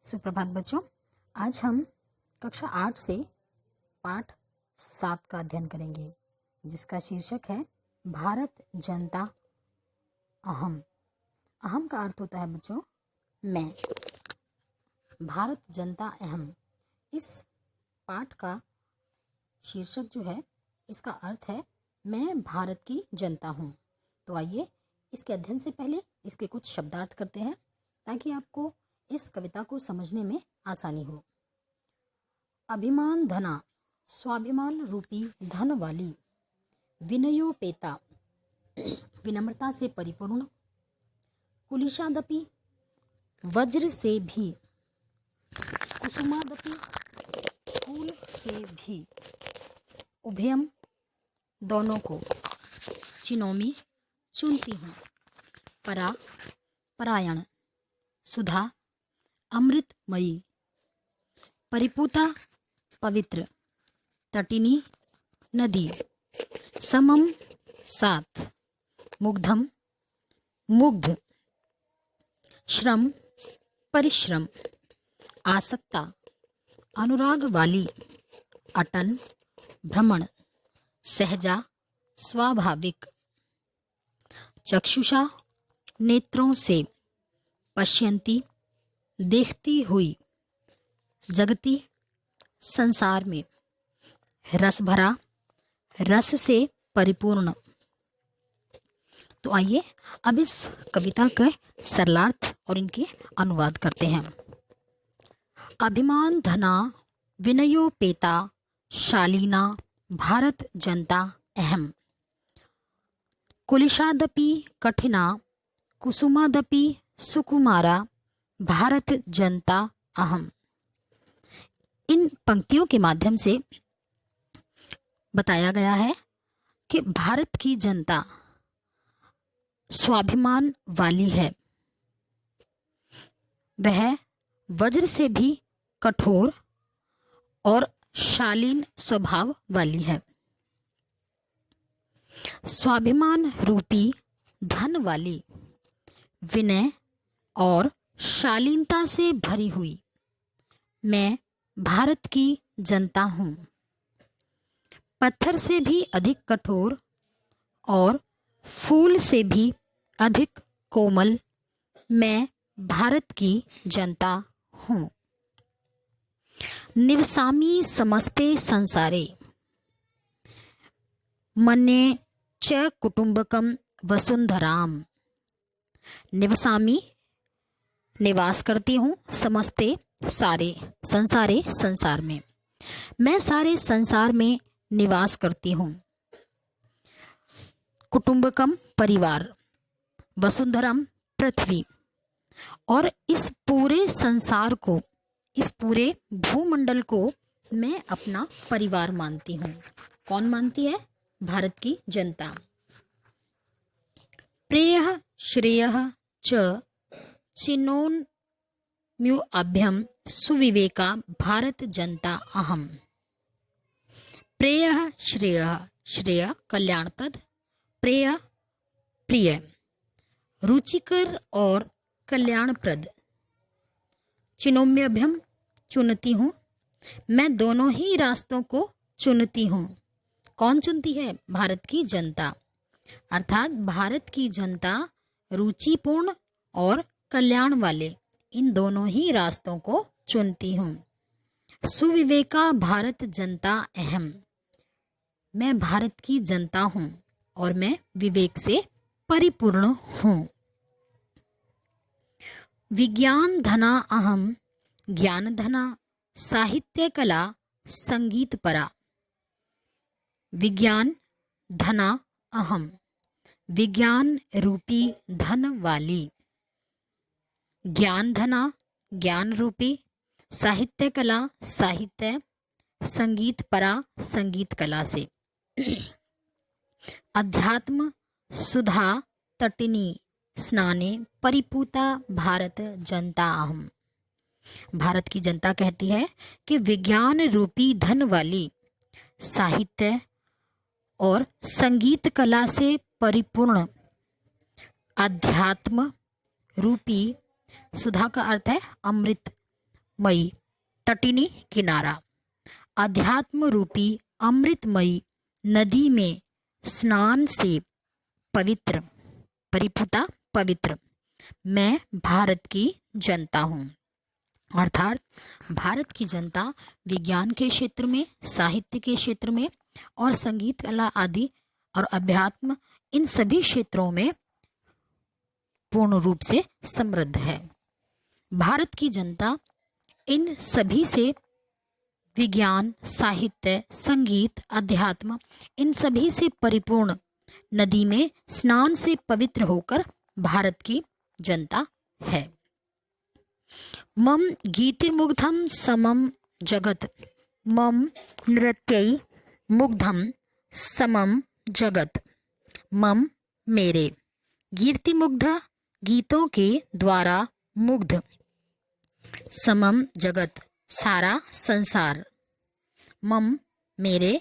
सुप्रभात बच्चों, आज हम कक्षा 8 से पाठ 7 का अध्ययन करेंगे, जिसका शीर्षक है भारत जनता अहम। अहम का अर्थ होता है बच्चों मैं। भारत जनता अहम, इस पाठ का शीर्षक जो है इसका अर्थ है मैं भारत की जनता हूँ। तो आइए इसके अध्ययन से पहले इसके कुछ शब्दार्थ करते हैं ताकि आपको इस कविता को समझने में आसानी हो। अभिमान धना, स्वाभिमान रूपी धन वाली, विनयोपेता, विनम्रता से परिपूर्ण, कुलिशादपि, वज्र से भी, कुसुमादपि, फूल से भी, उभयम, दोनों को, चिनोमी, चुनती हूँ, परा, परायण, सुधा, अमृतमयी, परिपूता, पवित्र, तटिनी, नदी, समम, साथ, मुग्धम, मुग्ध, श्रम, परिश्रम, आसक्ता, अनुराग वाली, अटन, भ्रमण, सहजा, स्वाभाविक, चक्षुषा, नेत्रों से, पश्यंती, देखती हुई, जगती, संसार में, रस भरा, रस से परिपूर्ण। तो आइए अब इस कविता के सरलार्थ और इनके अनुवाद करते हैं। अभिमान धना, विनयोपेता, शालीना, भारत जनता अहम, कुलिशादपि कठिना, कुसुमादपि सुकुमारा, भारत जनता अहम। इन पंक्तियों के माध्यम से बताया गया है कि भारत की जनता स्वाभिमान वाली है, वह वज्र से भी कठोर और शालीन स्वभाव वाली है। स्वाभिमान रूपी धन वाली, विनय और शालीनता से भरी हुई, मैं भारत की जनता हूँ। पत्थर से भी अधिक कठोर और फूल से भी अधिक कोमल, मैं भारत की जनता हूँ। निवसामि समस्ते संसारे, मन्ये च कुटुंबकम वसुंधराम। निवसामि निवास करती हूँ, समस्ते सारे, संसारे संसार में, मैं सारे संसार में निवास करती हूँ। कुटुंबकम परिवार, वसुंधरम पृथ्वी, और इस पूरे संसार को, इस पूरे भूमंडल को मैं अपना परिवार मानती हूँ। कौन मानती है? भारत की जनता। प्रेयः श्रेयः च चिनोन्म्युअभ्यम सुविवेका, भारत जनता अहम। प्रेयः श्रेयः, श्रेय कल्याणप्रद, प्रेय प्रिय, रुचिकर और कल्याणप्रद, चिनोम्यभ्यम चुनती हूँ, मैं दोनों ही रास्तों को चुनती हूँ। कौन चुनती है? भारत की जनता। अर्थात भारत की जनता रुचिपूर्ण और कल्याण वाले इन दोनों ही रास्तों को चुनती हूँ। सुविवेका भारत जनता अहम, मैं भारत की जनता हूँ और मैं विवेक से परिपूर्ण हूँ। विज्ञान धना अहम, ज्ञान धना, साहित्य कला, संगीत परा। विज्ञान धना अहम, विज्ञान रूपी धन वाली, ज्ञान धना, ज्ञान रूपी, साहित्य कला, साहित्य, संगीत परा, संगीत कला से, अध्यात्म, सुधा, तटिनी, स्नाने, परिपूता, भारत जनता अहम। भारत की जनता कहती है कि विज्ञान रूपी धन वाली, साहित्य और संगीत कला से परिपूर्ण, अध्यात्म रूपी, सुधा का अर्थ है अमृत, मई तटिनी किनारा। अध्यात्म रूपी अमृतमयी नदी में स्नान से पवित्र, परिपूता पवित्र मैं भारत की जनता हूँ। अर्थात भारत की जनता विज्ञान के क्षेत्र में, साहित्य के क्षेत्र में और संगीत, कला आदि और अध्यात्म, इन सभी क्षेत्रों में पूर्ण रूप से समृद्ध है। भारत की जनता इन सभी से, विज्ञान, साहित्य, संगीत, अध्यात्म, इन सभी से परिपूर्ण नदी में स्नान से पवित्र होकर भारत की जनता है। मम गीतिर्मुग्धम समम जगत, मम नृत्यै मुग्धम समम जगत, मम मेरे, कीर्तिमुग्ध गीतों के द्वारा मुग्ध, समम जगत सारा संसार, मम मेरे,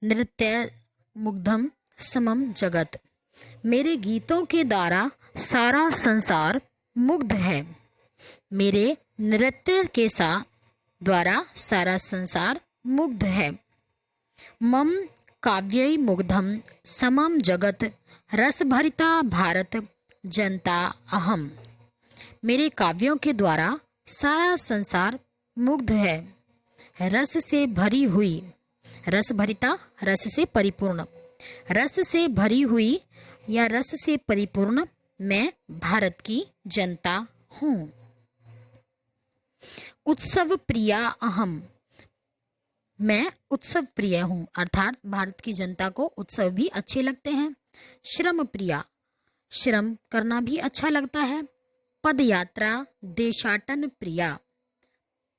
नृत्य मुग्धम समम जगत, मेरे गीतों के द्वारा सारा संसार मुग्ध है, मेरे नृत्य के साथ द्वारा सारा संसार मुग्ध है। मम काव्यै मुग्धम समम जगत रस भरिता भारत जनता अहम, मेरे काव्यों के द्वारा सारा संसार मुग्ध है। रस से भरी हुई, रस भरिता रस से परिपूर्ण, रस से भरी हुई या रस से परिपूर्ण मैं भारत की जनता हूँ। उत्सव प्रिया अहम, मैं उत्सव प्रिय हूँ। अर्थात भारत की जनता को उत्सव भी अच्छे लगते हैं। श्रम प्रिया, श्रम करना भी अच्छा लगता है। पद यात्रा देशाटन प्रिया,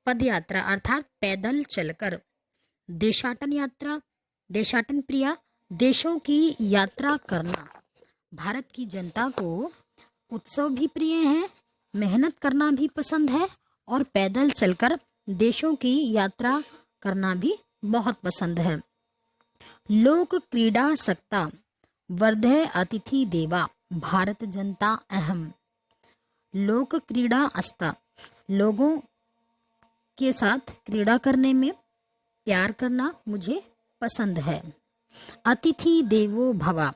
पद यात्रा अर्थात पैदल चलकर, देशाटन यात्रा, देशाटन प्रिया, देशों की यात्रा करना। भारत की जनता को उत्सव भी प्रिय है, मेहनत करना भी पसंद है और पैदल चलकर देशों की यात्रा करना भी बहुत पसंद है। लोक क्रीड़ा सक्ता वर्धय अतिथि देवा भारत जनता अहम, लोक क्रीड़ा अस्ता, लोगों के साथ क्रीड़ा करने में प्यार करना मुझे पसंद है। अतिथि देवो भवा,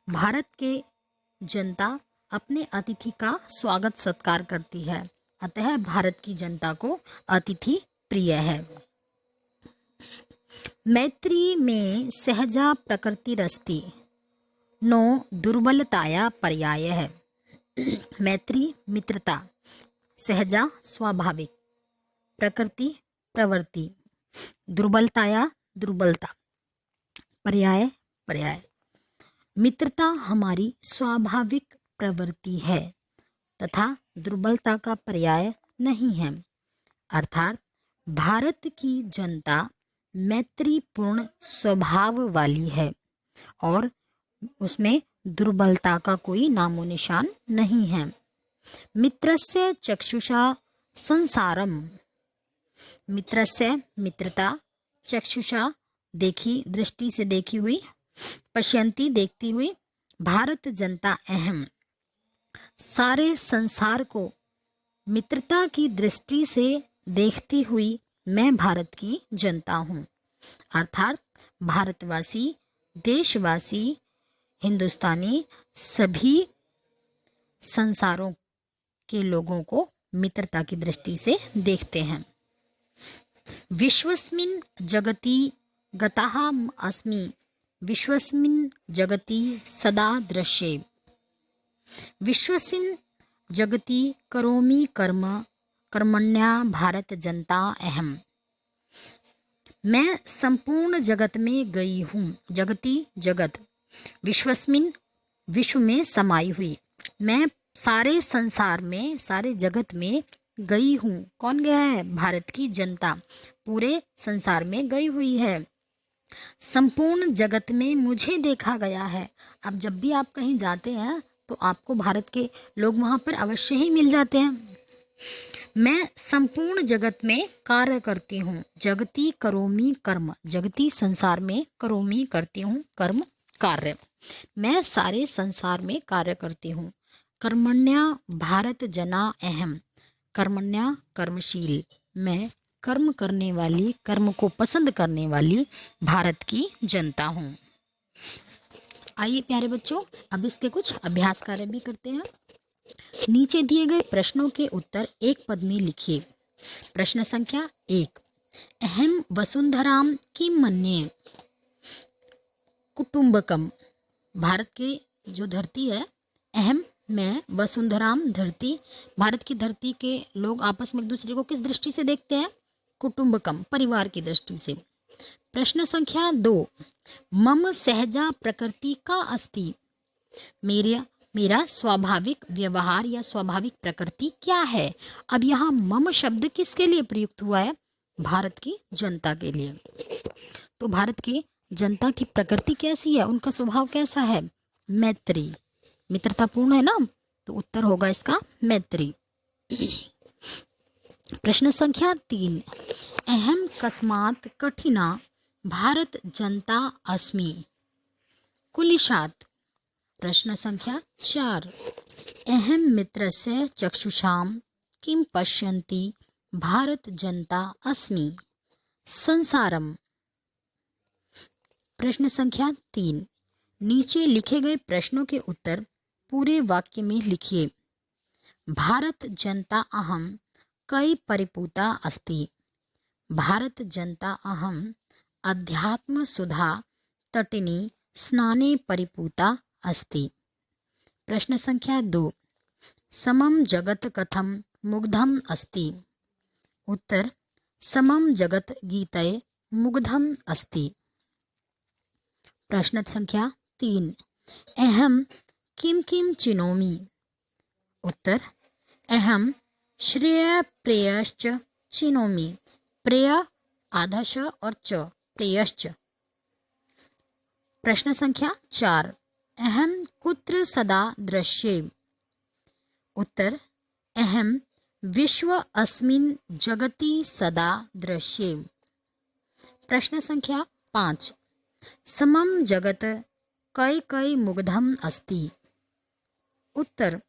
भारत के जनता अपने अतिथि का स्वागत सत्कार करती है, अतः भारत की जनता को अतिथि प्रिय है। मैत्री में सहजा प्रकृति रस्ती नो दुर्बलताया पर्याय है। मैत्री मित्रता, सहजा स्वाभाविक, प्रकृति प्रवृत्ति, दुर्बलताया दुर्बलता, पर्याय पर्याय। मित्रता हमारी स्वाभाविक प्रवृत्ति है तथा दुर्बलता का पर्याय नहीं है। अर्थात भारत की जनता मैत्रीपूर्ण स्वभाव वाली है और उसमें दुर्बलता का कोई नामो निशान नहीं है। मित्रस्य चक्षुषा संसारम, मित्रस्य मित्रता, चक्षुषा देखी, दृष्टि से देखी हुई, पश्यंती देखती हुई, भारत जनता अहम, सारे संसार को मित्रता की दृष्टि से देखती हुई मैं भारत की जनता हूँ। अर्थात भारतवासी, देशवासी, हिंदुस्तानी सभी संसारों के लोगों को मित्रता की दृष्टि से देखते हैं। विश्वस्मिन् जगति गताहम् अस्मि, विश्वस्मिन् जगति सदा दृश्ये, विश्वस्मिन् जगति करोमि कर्म कर्मण्या भारत जनता अहम, मैं संपूर्ण जगत में गई हूँ। जगति जगत, विश्वस्मिन् विश्व में समाई हुई, मैं सारे संसार में, सारे जगत में गई हूँ। कौन गया है? भारत की जनता पूरे संसार में गई हुई है। संपूर्ण जगत में मुझे देखा गया है। अब जब भी आप कहीं जाते हैं तो आपको भारत के लोग वहाँ पर अवश्य ही मिल जाते हैं। मैं संपूर्ण जगत में कार्य करती हूँ। जगति करोमि कर्म, जगति संसार में, करोमि करती हूँ, कर्म कार्य, मैं सारे संसार में कार्य करती हूँ। कर्मण्या भारत जना अहम, कर्मण्या कर्मशील, मैं कर्म करने वाली, कर्म को पसंद करने वाली भारत की जनता हूँ। आइए प्यारे बच्चों, अब इसके कुछ अभ्यास कार्य भी करते हैं। नीचे दिए गए प्रश्नों के उत्तर एक पद में लिखिए। प्रश्न संख्या 1, अहम वसुंधराम किम मन्ये कुटुंबकम। भारत की जो धरती है, अहम में वसुंधराम धरती, भारत की धरती के लोग आपस में एक दूसरे को किस दृष्टि से देखते हैं? कुटुंबकम, परिवार की दृष्टि से। प्रश्न संख्या 2, मम सहजा प्रकृति का अस्ति, मेरा स्वाभाविक व्यवहार या स्वाभाविक प्रकृति क्या है? अब यहाँ मम शब्द किसके लिए प्रयुक्त हुआ है? भारत की जनता के लिए। तो भारत की जनता की प्रकृति कैसी है, उनका स्वभाव कैसा है? मैत्री, मित्रतापूर्ण है ना, तो उत्तर होगा इसका मैत्री। प्रश्न संख्या 3, अहम कस्मात् कठिना भारत जनता अस्मि कुलिशात्। प्रश्न संख्या 4, अहम मित्रस्य चक्षुषां किं पश्यन्ति भारत जनता अस्मि संसारम। प्रश्न संख्या 3, नीचे लिखे गए प्रश्नों के उत्तर पूरे वाक्य में लिखिए। भारत जनता अहम कई परिपूता अस्ति, भारत जनता अहम अध्यात्म सुधा तटिनी स्नाने परिपूता अस्ति। प्रश्न संख्या 2, समम जगत कथम मुग्धम अस्ति, उत्तर समम जगत गीतये मुग्धम अस्ति। प्रश्न संख्या 3, अहम किम किम चिनोमि, उत्तर अहम श्रेय प्रेयश्च चिनोमि, प्रेय आधा श और च, प्रेयश्च। प्रश्न संख्या 4, अहम कुत्र सदा दृश्ये, उत्तर अहम विश्व अस्मिन् जगति सदा दृश्ये। प्रश्न संख्या 5, समम जगत कई कई मुग्धम अस्ति, उत्तर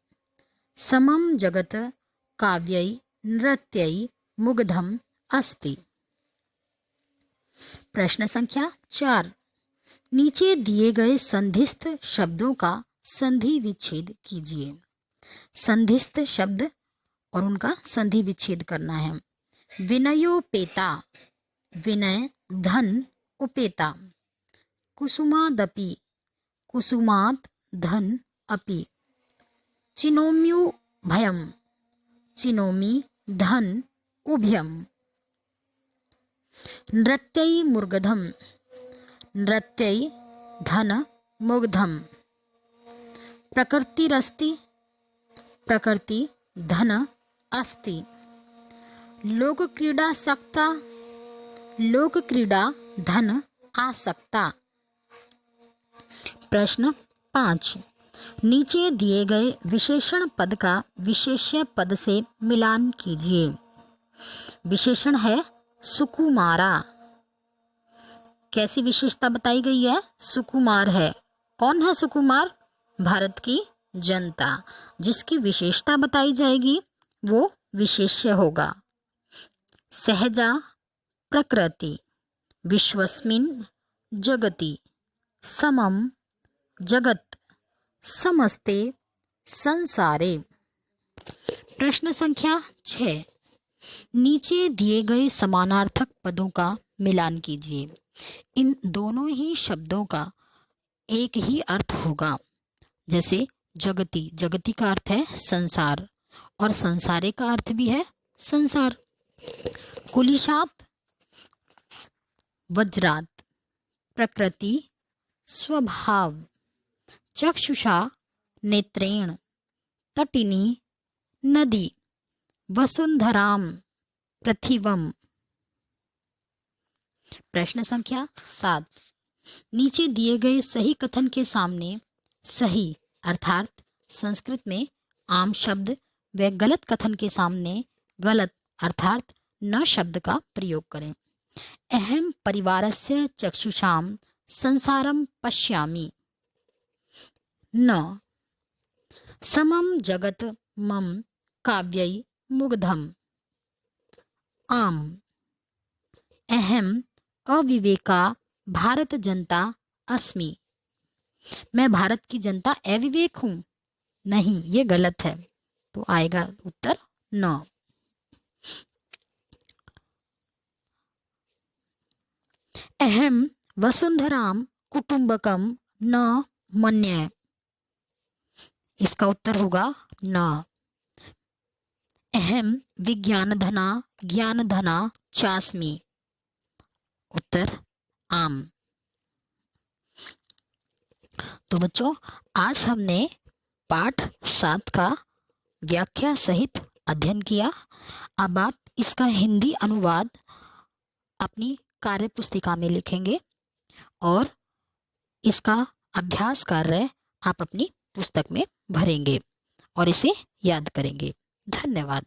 समम जगत काव्यै नृत्यै मुग्धम अस्ति। प्रश्न संख्या 4, नीचे दिए गए संधिस्थ शब्दों का संधि विच्छेद कीजिए। संधिस्थ शब्द और उनका संधि विच्छेद करना है। विनयोपेता, विनय धन उपेता, कुसुमादपि, कुसुमात् धन अपि, चिनोम्युभयम, चिनोमि धन उभयम, नृत्यै मुग्धम, नृत्यै धन मुग्धम, प्रकृतिरस्ति, प्रकृति धन अस्ति, लोक क्रीडा सक्ता, लोक क्रीडा धन आसक्ता। प्रश्न 5, नीचे दिए गए विशेषण पद का विशेष्य पद से मिलान कीजिए। विशेषण है सुकुमारा, कैसी विशेषता बताई गई है? सुकुमार है। कौन है सुकुमार? भारत की जनता। जिसकी विशेषता बताई जाएगी वो विशेष्य होगा। सहजा प्रकृति, विश्वस्मिन् जगति, समम जगत, समस्ते संसारे। प्रश्न संख्या 6, नीचे दिए गए समानार्थक पदों का मिलान कीजिए। इन दोनों ही शब्दों का एक ही अर्थ होगा। जैसे जगति, जगति का अर्थ है संसार और संसारे का अर्थ भी है संसार। कुलिशात वज्रात, प्रकृति स्वभाव, चक्षुषा नेत्रेण, तटिनी नदी, वसुंधराम पृथिवम। प्रश्न संख्या 7, नीचे दिए गए सही कथन के सामने सही अर्थात संस्कृत में आम शब्द व गलत कथन के सामने गलत अर्थात न शब्द का प्रयोग करें। अहम परिवारस्य चक्षुषाम संसारम पश्यामि, न समम जगत मम काव्यै मुग्धम। आम। अहम अविवेका भारत जनता अस्मि। मैं भारत की जनता अविवेक हूं। नहीं, ये गलत है, तो आएगा उत्तर न। अहम वसुंधराम कुटुंबकम न मन्ये। इसका उत्तर होगा न। अहम विज्ञानधना ज्ञानधना चास्मि। उत्तर आम। तो बच्चों, आज हमने पाठ 7 का व्याख्या सहित अध्ययन किया। अब आप इसका हिंदी अनुवाद अपनी कार्य पुस्तिका में लिखेंगे और इसका अभ्यास कार्य आप अपनी पुस्तक में भरेंगे और इसे याद करेंगे। धन्यवाद।